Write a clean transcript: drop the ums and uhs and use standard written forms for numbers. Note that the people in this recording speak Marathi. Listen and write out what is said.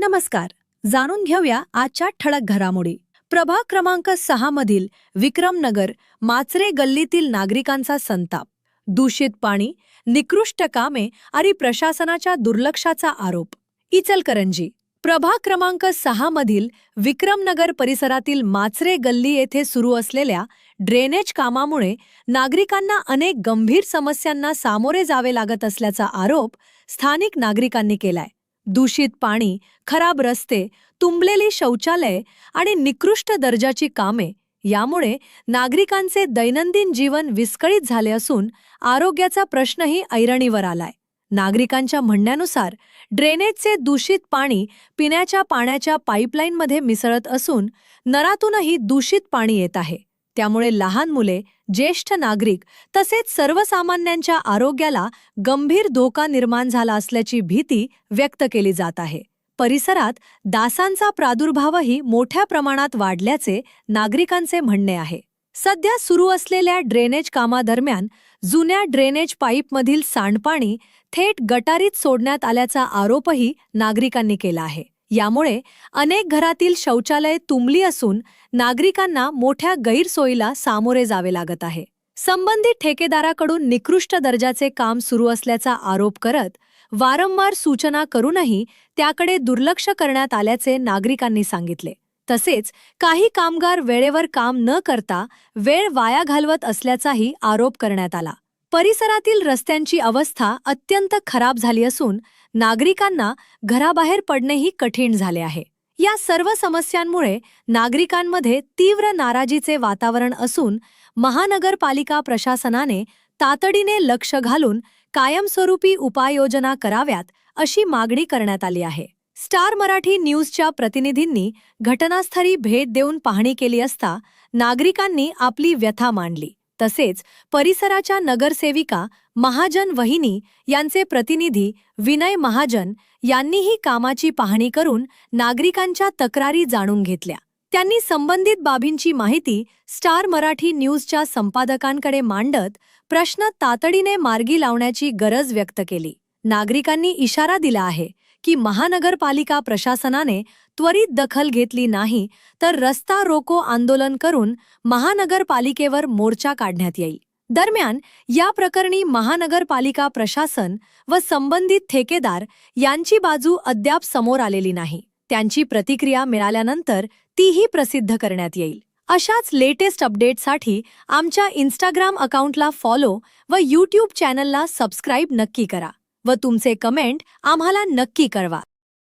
नमस्कार. जाणून घेऊया आजच्या ठळक घडामोडी. प्रभाग क्रमांक 6 मधील विक्रमनगर माचरे गल्लीतील नागरिकांचा संताप. दूषित पाणी, निकृष्ट कामे आणि प्रशासनाच्या दुर्लक्षाचा आरोप. इचलकरंजी प्रभाग क्रमांक 6 मधील विक्रमनगर परिसरातील माचरे गल्ली येथे सुरू असलेल्या ड्रेनेज कामामुळे नागरिकांना अनेक गंभीर समस्यांना सामोरे जावे लागत असल्याचा आरोप स्थानिक नागरिकांनी केलाय. दूषित पाणी, खराब रस्ते, तुंबलेली शौचालये आणि निकृष्ट दर्जाची कामे यामुळे नागरिकांचे दैनंदिन जीवन विस्कळीत झाले असून आरोग्याचा प्रश्नही ऐरणीवर आलाय. नागरिकांच्या म्हणण्यानुसार ड्रेनेजचे दूषित पाणी पिण्याच्या पाण्याच्या पाईपलाईनमध्ये मिसळत असून नळातूनही दूषित पाणी येत आहे. त्यामुळे लहान मुले, ज्येष्ठ नागरिक तसेच सर्वसामान्यांच्या आरोग्याला गंभीर धोका निर्माण झाला असल्याची भीती व्यक्त केली जात आहे. परिसरात डासांचा प्रादुर्भावही मोठ्या प्रमाणात वाढल्याचे नागरिकांचे म्हणणे आहे. सध्या सुरू असलेल्या ड्रेनेज कामादरम्यान जुन्या ड्रेनेज पाईपमधील सांडपाणी थेट गटारीत सोडण्यात आल्याचा आरोपही नागरिकांनी केला आहे. यामुळे अनेक घरातील शौचालये तुंबली असून नागरिकांना मोठ्या गैरसोयीला सामोरे जावे लागत आहे. संबंधित ठेकेदाराकडून निकृष्ट दर्जाचे काम सुरू असल्याचा आरोप करत वारंवार सूचना करूनही त्याकडे दुर्लक्ष करण्यात आल्याचे नागरिकांनी सांगितले. तसेच काही कामगार वेळेवर काम न करता वेळ वाया घालवत असल्याचाही आरोप करण्यात आला. परिसरातील रस्त्यांची अवस्था अत्यंत खराब झाली असून नागरिकांना घराबाहेर पडणेही कठीण झाले आहे. या सर्व समस्यांमुळे नागरिकांमध्ये तीव्र नाराजीचे वातावरण असून महानगरपालिका प्रशासनाने तातडीने लक्ष घालून कायमस्वरूपी उपाययोजना कराव्यात अशी मागणी करण्यात आली आहे. स्टार मराठी न्यूजच्या प्रतिनिधींनी घटनास्थळी भेट देऊन पाहणी केली असता नागरिकांनी आपली व्यथा मांडली. तसेच परिसराच्या नगरसेविका महाजन वहिनी यांचे प्रतिनिधी विनय महाजन यांनीही कामाची पाहणी करून नागरिकांच्या तक्रारी जाणून घेतल्या. त्यांनी संबंधित बाबींची माहिती स्टार मराठी न्यूजच्या संपादकांकडे मांडत प्रश्न तातडीने मार्गी लावण्याची गरज व्यक्त केली. नागरिकांनी इशारा दिला आहे की महानगरपालिका प्रशासनाने त्वरित दखल घेतली नाही तर रस्ता रोको आंदोलन करून महानगरपालिकेवर मोर्चा काढण्यात येईल. दरम्यान या प्रकरणी महानगरपालिका प्रशासन व संबंधित ठेकेदार यांची बाजू अद्याप समोर आलेली नाही. त्यांची प्रतिक्रिया मिळाल्यानंतर तीही प्रसिद्ध करण्यात येईल. अशाच लेटेस्ट अपडेटसाठी आमच्या इंस्टाग्राम अकाउंटला फॉलो व यूट्यूब चॅनलला सबस्क्राईब नक्की करा व तुमचे कमेंट आम्हाला नक्की कळवा.